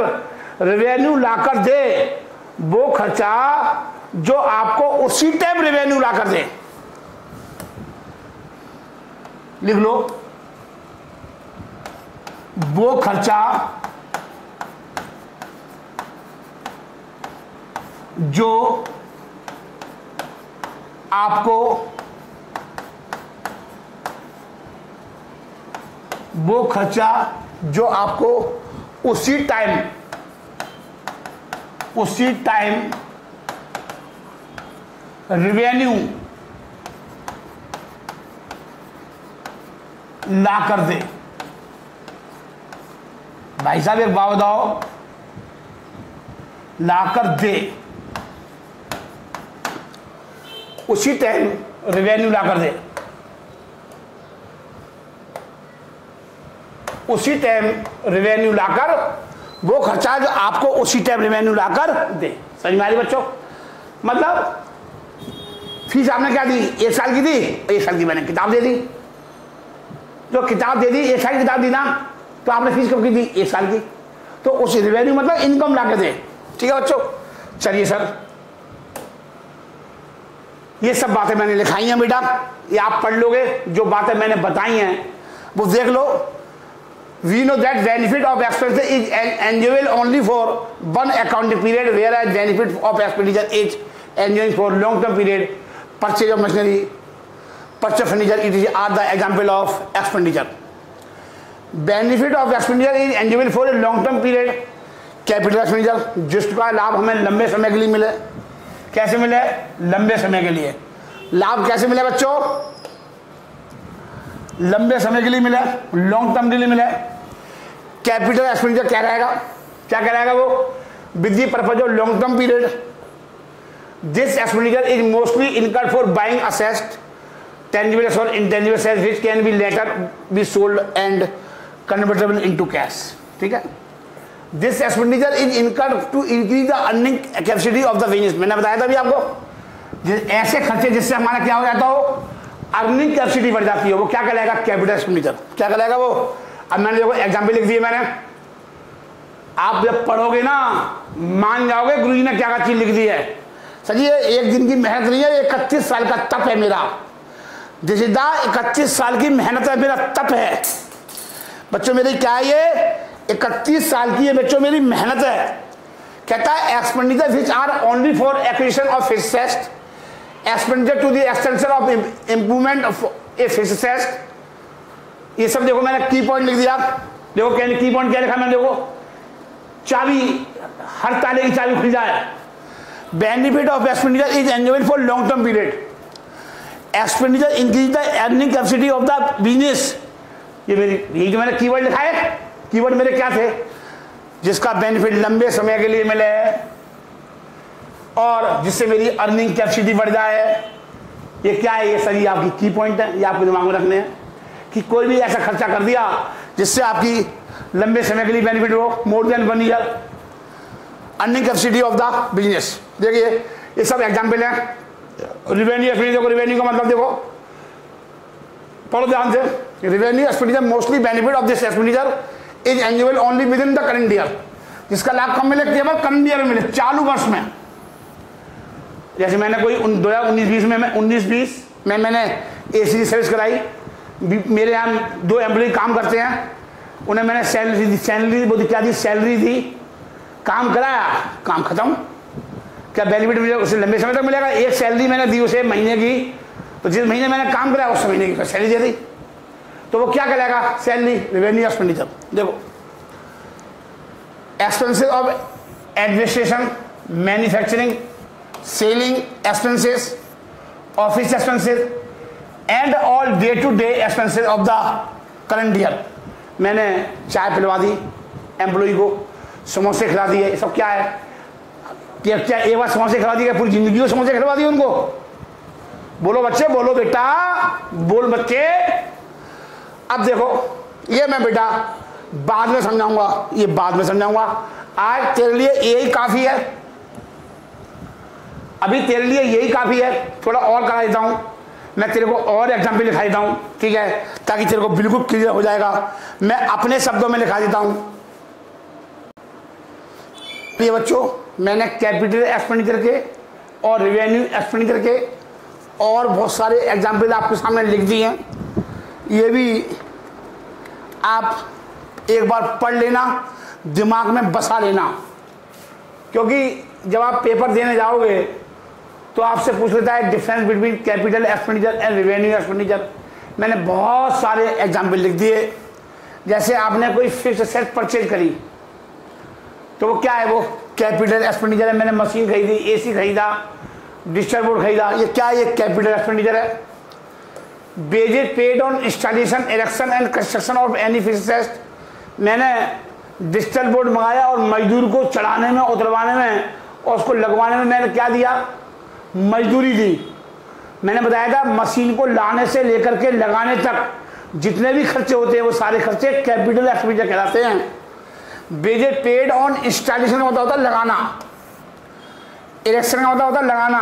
रेवेन्यू लाकर दे, वो खर्चा जो आपको उसी टाइम रेवेन्यू लाकर दे। लिख लो, वो खर्चा जो आपको, वो खर्चा जो आपको उसी टाइम रेवेन्यू ला कर दे। भाई साहब एक बात बताओ, ला कर दे, उसी टाइम रेवेन्यू ला कर दे, उसी टाइम रेवेन्यू लाकर, वो खर्चा जो आपको उसी टाइम रेवेन्यू लाकर दे। समझ में आ रही बच्चों? मतलब फीस आपने क्या दी, 1 साल की दी, 1 साल की मैंने किताब दे दी, जो किताब दे दी 1 साल की किताब दी ना, तो आपने फीस कब की दी, 1 साल की, तो उस रेवेन्यू मतलब इनकम ला के दे। ठीक है बच्चों? चलिए सर, ये सब बातें मैंने लिखाई हैं बेटा, ये आप पढ़ लोगे, जो बातें मैंने बताई हैं वो देख लो। We know that benefit of expenditure is eligible only for one accounting period, whereas benefit of expenditure is eligible for long-term period. Purchase of machinery, purchase of furniture, etc. are the example of expenditure. Benefit of expenditure is eligible for a long-term period. Capital expenditure, जिसका लाभ हमें लंबे समय के लिए मिले। कैसे मिले? लंबे समय के लिए। लाभ कैसे मिले बच्चों? लंबे समय के लिए मिले, लॉन्ग टर्म के लिए मिले। कैपिटल एक्सपेंडिचर क्या रहेगा, क्या कहलाएगा वो? With the purpose of long term period, this expenditure is mostly incurred for buying assessed tangible और intangible assets which can be later be sold and convertible into cash. ठीक है? This expenditure is incurred to increase the earning capacity of the business. मैंने बताया था अभी आपको, ऐसे खर्चे जिससे हमारा क्या हो जाता हो, अर्निंग कैपेसिटी बढ़ जाती है, वो क्या कहलाएगा? Capital expenditure. क्या कहलाएगा वो? अब मैंने देखो एग्जाम्पल लिख दिए मैंने, आप जब पढ़ोगे ना मान जाओगे गुरुजी ने क्या चीज लिख दी है। सर ये 1 दिन की मेहनत नहीं है, 31 साल का तप है मेरा। दिस इज द 31 साल की मेहनत है, मेरा तप है बच्चों। मेरी क्या है ये? 31 साल की है बच्चों मेरी मेहनत है। कहता है expenditure which are only for acquisition of fixed assets, expenditure to the extension of improvement of a fixed assets. ये सब देखो मैंने की पॉइंट लिख दिया। देखो की पॉइंट क्या लिखा मैंने, देखो चाबी हर ताले की चाबी खुल जाए। Benefit of expenditure is enjoyed for long term period. Expenditure increase the earning capacity of the business. ये मेरी, यही जो मैंने कीवर्ड लिखा है, कीवर्ड मेरे क्या थे, जिसका बेनिफिट लंबे समय के लिए मिले और जिससे मेरी अर्निंग कैपेसिटी बढ़ जाए। ये क्या है, ये सही आपकी की पॉइंट है, ये आपको दिमाग में रखने हैं कि कोई भी ऐसा खर्चा कर दिया जिससे आपकी लंबे समय के लिए बेनिफिट हो, मोर than 1 year earning capacity of the business. देखिए ये सब एग्जाम्पल है। रिवेन्यू एक्सपेंडिचर को, रिवेन्यू का मतलब देखो, पढ़ो ध्यान से। Revenue expenditure mostly benefit of this expenditure is enjoyable only with in the current year. जिसका लाभ कब मिले, केवल करंट ईयर में मिले, चालू वर्ष में। जैसे मैंने कोई 2019-20 में 19-20 में मैंने एसी सर्विस कराई, मेरे यहाँ 2 एम्प्लॉय काम करते हैं, उन्हें मैंने सैलरी बहुत क्या दी, सैलरी दी, काम कराया, काम खत्म। क्या बेनिफिट मिलेगा उसे लंबे समय तक मिलेगा? एक सैलरी मैंने दी उसे महीने की, तो जिस महीने मैंने काम कराया उस महीने की सैलरी दे दी, तो वो क्या कहलाएगा, सैलरी। रेवेन्यू एक्सपेंडिचर देखो, expenses of administration, manufacturing, selling expenses, office expenses and all day to day expenses of the current year. मैंने चाय पिलवा दी एम्प्लॉय को, समोसे खिला दिए, ये सब क्या है, क्या एक बार समोसे खिला दिए, पूरी जिंदगी को समोसे खिलवा दिए उनको? बोलो बच्चे, बोलो बेटा, बोल बच्चे। अब देखो ये मैं बेटा बाद में समझाऊंगा, ये बाद में समझाऊंगा, आज तेरे लिए यही काफी है, अभी तेरे लिए यही काफी है। थोड़ा और करा देता हूं मैं, तेरे को और एग्जाम्पल लिखा देता हूं, ठीक है, ताकि तेरे को बिल्कुल क्लियर हो जाएगा। मैं अपने शब्दों में लिखा देता हूं। ये बच्चों, मैंने कैपिटल एक्सपेंडिचर के और रेवेन्यू एक्सपेंडिचर के और बहुत सारे एग्जाम्पल आपके सामने लिख दिए हैं। ये भी आप एक बार पढ़ लेना, दिमाग में बसा लेना, क्योंकि जब आप पेपर देने जाओगे तो आपसे पूछ लेता है difference between capital expenditure and revenue expenditure. मैंने बहुत सारे एग्जाम्पल लिख दिए। जैसे आपने कोई फिक्स्ड एसेट परचेज करी, तो वो क्या है, वो कैपिटल एक्सपेंडिचर है। मैंने मशीन खरीदी, एसी खरीदा, डिजिटल बोर्ड खरीदा, ये क्या है, ये कैपिटल एक्सपेंडिचर है। Wages paid on installation, erection and construction of any fixed asset. मैंने डिजिटल बोर्ड मंगाया और मजदूर को चढ़ाने में, उतरवाने में और उसको लगवाने में मैंने क्या दिया, मजदूरी दी। मैंने बताया था मशीन को लाने से लेकर के लगाने तक जितने भी खर्चे होते हैं वो सारे खर्चे कैपिटल एक्सपेंडिचर कहलाते हैं। वेजेस पेड ऑन इंस्टॉलेशन का होता है लगाना, इरेक्शन का होता है लगाना,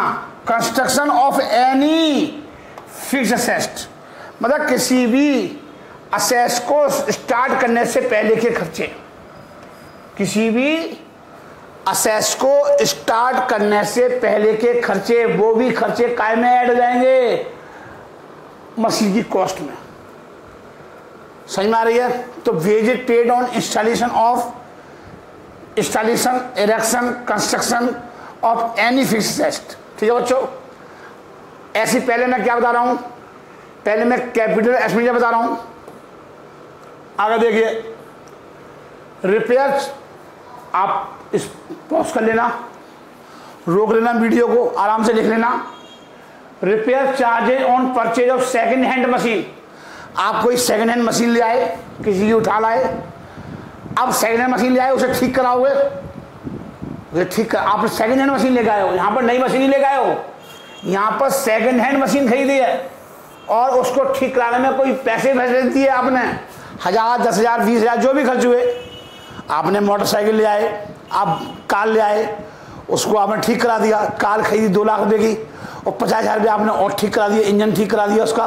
construction of any fixed asset मतलब किसी भी असेस को स्टार्ट करने से पहले के खर्चे, किसी भी असेस को स्टार्ट करने से पहले के खर्चे, वो भी खर्चे काय में ऐड हो जाएंगे, मशीन की कॉस्ट में। समझ में आ रही है? तो wages paid on installation of, installation, erection, construction of any fixed asset. ठीक है बच्चों, ऐसी पहले मैं क्या बता रहा हूं, पहले मैं कैपिटल एक्सपेंडिचर बता रहा हूं। आगे देखिए, रिपेयर्स, आप इस पॉज कर लेना, रोक लेना वीडियो को, आराम से लिख लेना। Repair charges on purchase of second hand machine. आप कोई सेकंड हैंड मशीन ले आए, किसी की उठा लाए, अब सेकंड हैंड मशीन ले आए, उसे ठीक कराओगे, ठीक कर, आप सेकंड हैंड मशीन लेके आए हो, यहाँ पर नई मशीन ही लेके आए हो, यहाँ पर सेकंड हैंड मशीन खरीदी है और उसको ठीक कराने में कोई पैसे भेज दिए आपने, 1000, 10,000, 20,000 जो भी खर्च हुए। आपने मोटरसाइकिल ले आए, आप कार ले आए, उसको आपने ठीक करा दिया, कार खरीदी 2 लाख रुपए की और 50,000 रुपये आपने और ठीक करा दिया, इंजन ठीक करा दिया उसका,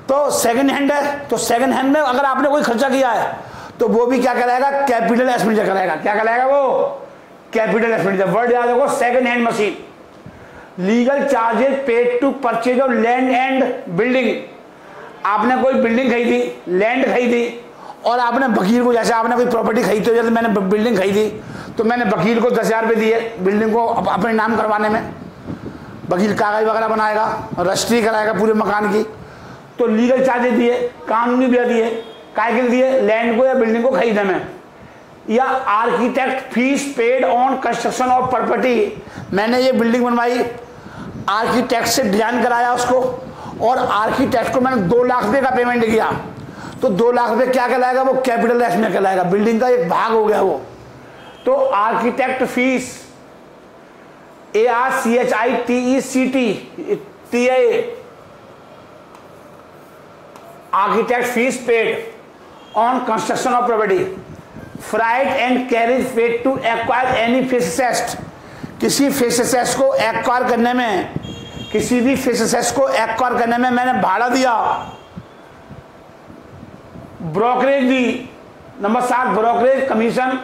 तो सेकंड हैंड है। तो सेकंड हैंड में अगर आपने कोई खर्चा किया है तो वो भी क्या कहलाएगा, कैपिटल एक्सपेंडिचर कहलाएगा। क्या कहलाएगा वो, कैपिटल एक्सपेंडिचर। वर्ड याद रखो, second hand machine. Legal charges paid to purchase of land and building. आपने कोई बिल्डिंग खरीदी, लैंड खरीदी और आपने वकील को, जैसे आपने कोई प्रॉपर्टी खरीदी, जैसे मैंने बिल्डिंग खरीदी तो मैंने वकील को 10,000 रुपये दिए बिल्डिंग को अपने नाम करवाने में। वकील कागज वगैरह बनाएगा, रजिस्ट्री कराएगा पूरे मकान की, तो लीगल चार्जेस दिए, कानूनी व्यय दिए, काय के लिए दिए, लैंड को या बिल्डिंग को खरीदने में। या architect fees paid on construction of property. मैंने ये बिल्डिंग बनवाई, आर्किटेक्ट से डिजाइन कराया उसको, और आर्किटेक्ट को मैंने 2 लाख रुपए का पेमेंट किया, तो 2 लाख रुपए क्या कहलाएगा? वो कैपिटल एस में कहलाएगा, बिल्डिंग का एक भाग हो गया वो। तो architect fees ARCHITECT architect fees paid on construction of property, freight and carriage paid to acquire any fixed asset. किसी फेसेस्ट को एक्वायर करने में, किसी भी फेसेस्ट को एक्वायर करने में मैंने भाड़ा दिया, ब्रोकरेज दी। Number 7 brokerage commission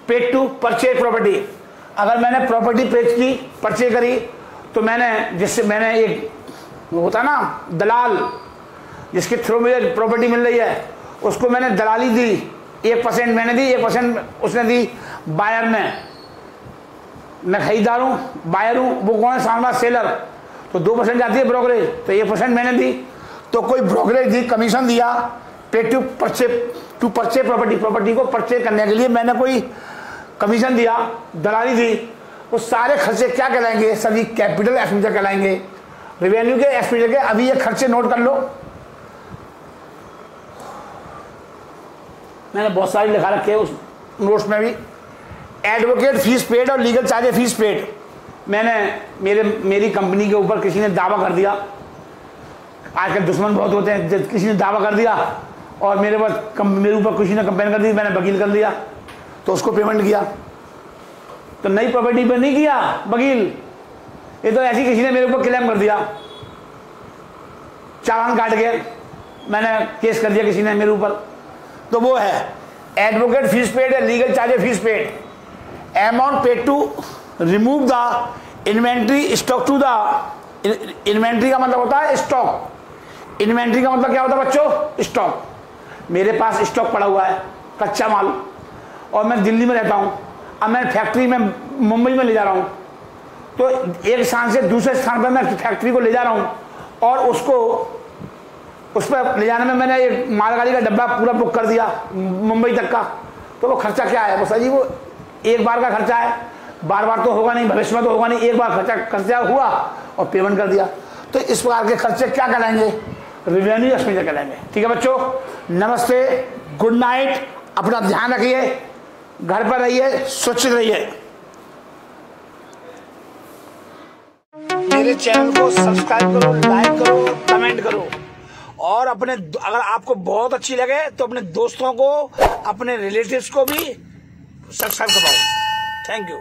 paid to purchase property. अगर मैंने प्रॉपर्टी परचेज करी तो मैंने, जिससे मैंने एक होता ना दलाल, जिसके थ्रू मुझे प्रॉपर्टी मिल रही है, उसको मैंने दलाली दी, 1% मैंने दी, 1% उसने दी बायर ने। मैं खरीदार हूँ, बायर हूँ, वो कौन है? सामने सेलर, तो 2% जाती है ब्रोकरेज, तो 1% मैंने दी। तो कोई ब्रोकरेज दी, कमीशन दिया, पे टू परचेज प्रॉपर्टी को परचेज करने के लिए मैंने कोई कमीशन दिया, दलाली दी, वो सारे खर्चे क्या कहलाएंगे? सभी कैपिटल एक्सपेंडिचर कहलाएंगे, रेवेन्यू के एक्सपेंडिचर के। अभी ये खर्चे नोट कर लो, मैंने बहुत सारी लिखा रखे हैं उस नोट्स में भी। एडवोकेट फीस पेड और लीगल चार्ज फीस पेड। मैंने मेरी कंपनी के ऊपर किसी ने दावा कर दिया, आजकल दुश्मन बहुत होते हैं, किसी ने दावा कर दिया और मेरे ऊपर किसी ने कंप्लेन कर दी, मैंने वकील कर दिया, तो उसको पेमेंट किया। तो नई प्रॉपर्टी पर नहीं किया वकील, ये तो ऐसी किसी ने मेरे ऊपर क्लेम कर दिया, चालान काट के मैंने केस कर दिया किसी ने मेरे ऊपर, तो वो है एडवोकेट फीस पेड है, legal charge fees paid. Amount paid to remove the inventory stock to the, inventory का मतलब होता है स्टॉक, इन्वेंट्री का मतलब क्या होता है बच्चों? स्टॉक। मेरे पास स्टॉक पड़ा हुआ है कच्चा माल, और मैं दिल्ली में रहता हूँ, अब मैं फैक्ट्री में मुंबई में ले जा रहा हूँ, तो एक स्थान से दूसरे स्थान पर मैं फैक्ट्री को ले जा रहा हूँ, और उसको उस पर ले जाने में मैंने एक मालगाड़ी का डब्बा पूरा बुक कर दिया मुंबई तक का, तो वो खर्चा क्या है? वो सर जी वो एक बार का खर्चा है, बार बार तो होगा नहीं, भविष्य में तो होगा नहीं, एक बार खर्चा हुआ और पेमेंट कर दिया। तो इस प्रकार के खर्चे क्या कहलाएंगे? रेवेन्यू एक्सपेंडिचर कहलाएंगे। ठीक है बच्चों, नमस्ते, गुड नाइट, अपना ध्यान रखिए, घर पर रहिए, सुरक्षित रहिए। मेरे चैनल को सब्सक्राइब करो, लाइक करो, कमेंट करो, और अपने, अगर आपको बहुत अच्छी लगे तो अपने दोस्तों को, अपने रिलेटिव्स को भी सब्सक्राइब करवाओ। Thank you.